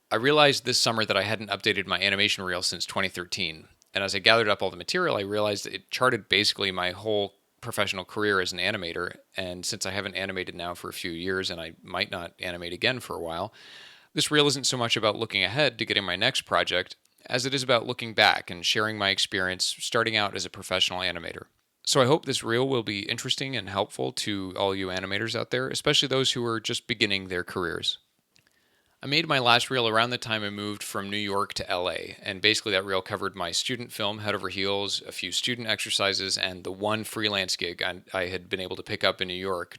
I realized this summer that I hadn't updated my animation reel since 2013. And as I gathered up all the material, I realized that it charted basically my whole professional career as an animator. And since I haven't animated now for a few years and I might not animate again for a while, this reel isn't so much about looking ahead to getting my next project as it is about looking back and sharing my experience starting out as a professional animator. So I hope this reel will be interesting and helpful to all you animators out there, especially those who are just beginning their careers. I made my last reel around the time I moved from New York to LA, and basically that reel covered my student film, Head Over Heels, a few student exercises, and the one freelance gig I had been able to pick up in New York.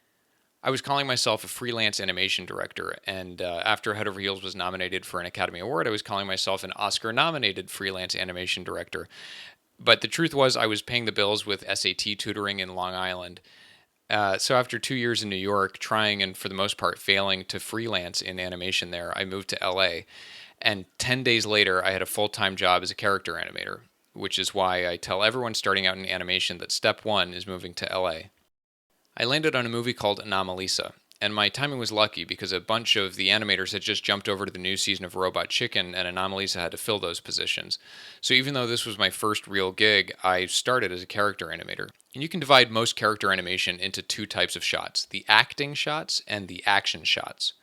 I was calling myself a freelance animation director, and after Head Over Heels was nominated for an Academy Award, I was calling myself an Oscar-nominated freelance animation director. But the truth was I was paying the bills with SAT tutoring in Long Island. So after 2 years in New York, trying and for the most part failing to freelance in animation there, I moved to LA. And 10 days later, I had a full-time job as a character animator, which is why I tell everyone starting out in animation that step one is moving to LA. I landed on a movie called Anomalisa, and my timing was lucky because a bunch of the animators had just jumped over to the new season of Robot Chicken, and Anomalisa had to fill those positions. So even though this was my first real gig, I started as a character animator. And you can divide most character animation into two types of shots, the acting shots and the action shots.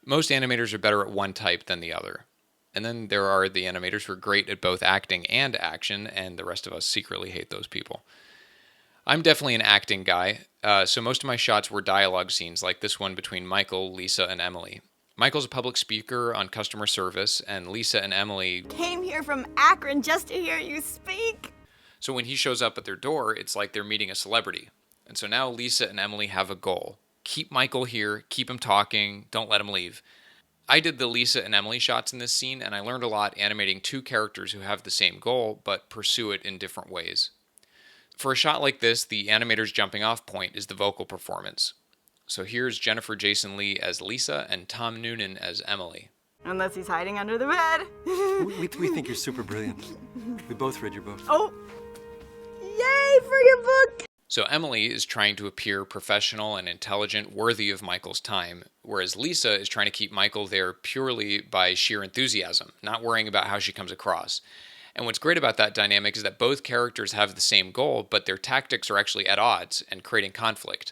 Most animators are better at one type than the other. And then there are the animators who are great at both acting and action, and the rest of us secretly hate those people. I'm definitely an acting guy, so most of my shots were dialogue scenes like this one between Michael, Lisa, and Emily. Michael's a public speaker on customer service, and Lisa and Emily came here from Akron just to hear you speak. So when he shows up at their door, it's like they're meeting a celebrity. And so now Lisa and Emily have a goal. Keep Michael here, keep him talking, don't let him leave. I did the Lisa and Emily shots in this scene, and I learned a lot animating two characters who have the same goal, but pursue it in different ways. For a shot like this, the animator's jumping off point is the vocal performance. So here's Jennifer Jason Leigh as Lisa and Tom Noonan as Emily. Unless he's hiding under the bed. we think you're super brilliant. We both read your book. Oh, yay for your book! So Emily is trying to appear professional and intelligent, worthy of Michael's time, whereas Lisa is trying to keep Michael there purely by sheer enthusiasm, not worrying about how she comes across. And what's great about that dynamic is that both characters have the same goal, but their tactics are actually at odds and creating conflict.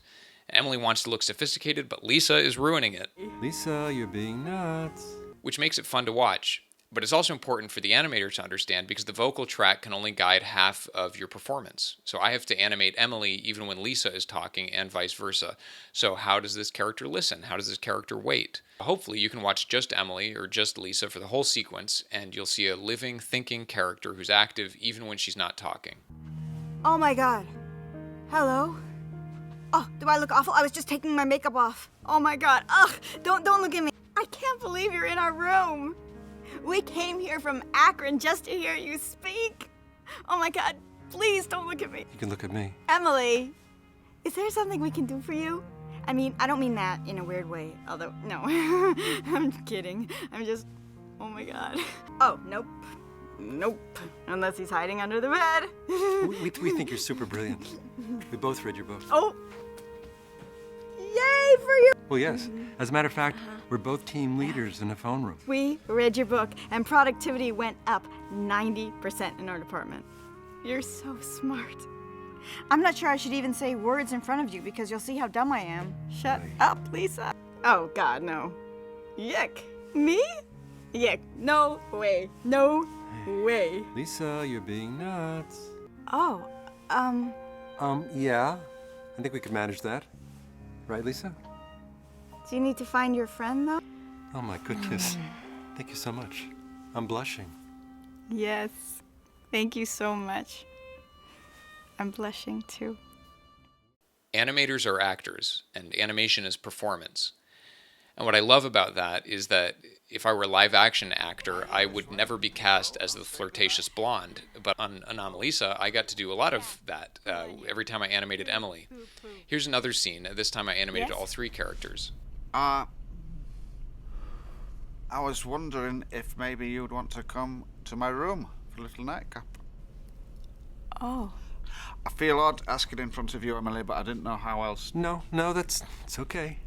Emily wants to look sophisticated, but Lisa is ruining it. Lisa, you're being nuts. Which makes it fun to watch. But it's also important for the animator to understand because the vocal track can only guide half of your performance. So I have to animate Emily even when Lisa is talking and vice versa. So how does this character listen? How does this character wait? Hopefully you can watch just Emily or just Lisa for the whole sequence and you'll see a living, thinking character who's active even when she's not talking. Oh my god. Hello? Oh, do I look awful? I was just taking my makeup off. Oh my god. Ugh, don't look at me. I can't believe you're in our room. We came here from Akron just to hear you speak. Oh my god, please don't look at me. You can look at me. Emily, is there something we can do for you? I mean, I don't mean that in a weird way, although, no. I'm kidding. I'm just, oh my god. Oh, nope. Nope. Unless he's hiding under the bed. we think you're super brilliant. We both read your book. Oh. Yay for you. Well, yes. As a matter of fact, we're both team leaders in a phone room. We read your book, and productivity went up 90% in our department. You're so smart. I'm not sure I should even say words in front of you because you'll see how dumb I am. Shut up, Lisa. Oh, God, no. Yuck. Me? Yuck. No way. No way. Lisa, you're being nuts. Oh, Yeah. I think we could manage that. Right, Lisa? do you need to find your friend, though? Oh, my goodness. Thank you so much. I'm blushing. Yes. Thank you so much. I'm blushing, too. Animators are actors, and animation is performance. And what I love about that is that if I were a live-action actor, I would never be cast as the flirtatious blonde. But on Anomalisa, I got to do a lot of that every time I animated Emily. Here's another scene. This time I animated all three characters. I was wondering if maybe you'd want to come to my room for a little nightcap. Oh. I feel odd asking in front of you, Emily, but I didn't know how else. No, it's okay.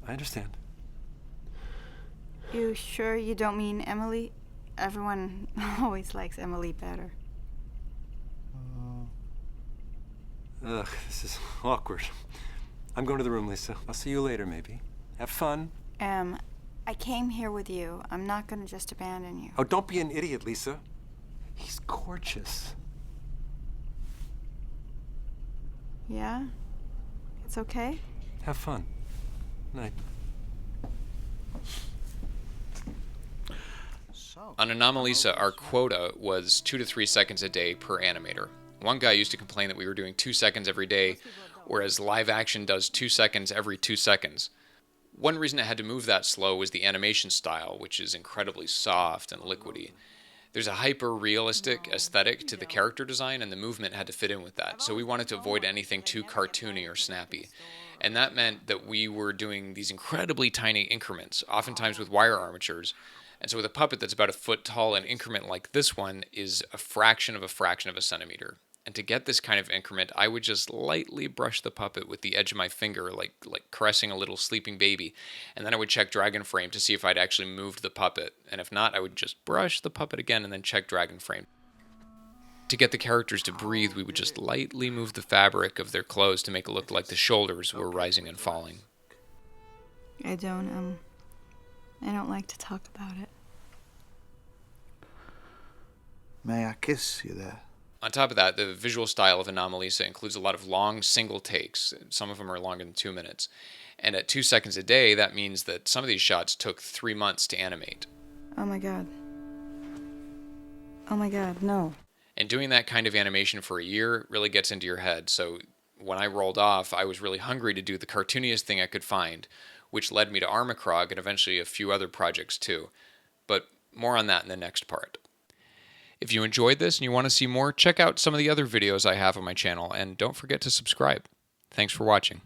I understand. You sure you don't mean Emily? Everyone always likes Emily better. Ugh, this is awkward. I'm going to the room, Lisa. I'll see you later, maybe. Have fun. I came here with you. I'm not gonna just abandon you. Oh, don't be an idiot, Lisa. He's gorgeous. Yeah? It's okay? Have fun. Night. On Anomalisa, our quota was 2 to 3 seconds a day per animator. One guy used to complain that we were doing 2 seconds every day, whereas live action does 2 seconds every 2 seconds. One reason it had to move that slow was the animation style, which is incredibly soft and liquidy. There's a hyper-realistic aesthetic to the character design, and the movement had to fit in with that, so we wanted to avoid anything too cartoony or snappy. And that meant that we were doing these incredibly tiny increments, oftentimes with wire armatures. And so with a puppet that's about a foot tall, an increment like this one is a fraction of a centimeter. And to get this kind of increment, I would just lightly brush the puppet with the edge of my finger, like caressing a little sleeping baby. And then I would check Dragon Frame to see if I'd actually moved the puppet. And if not, I would just brush the puppet again and then check Dragon Frame. To get the characters to breathe, we would just lightly move the fabric of their clothes to make it look like the shoulders were rising and falling. I don't like to talk about it. May I kiss you there? On top of that, the visual style of Anomalisa includes a lot of long single takes. Some of them are longer than 2 minutes. And at 2 seconds a day, that means that some of these shots took 3 months to animate. Oh my god. Oh my god, no. And doing that kind of animation for a year really gets into your head. So when I rolled off, I was really hungry to do the cartooniest thing I could find, which led me to Armacrog and eventually a few other projects too. But more on that in the next part. If you enjoyed this and you want to see more, check out some of the other videos I have on my channel, and don't forget to subscribe. Thanks for watching.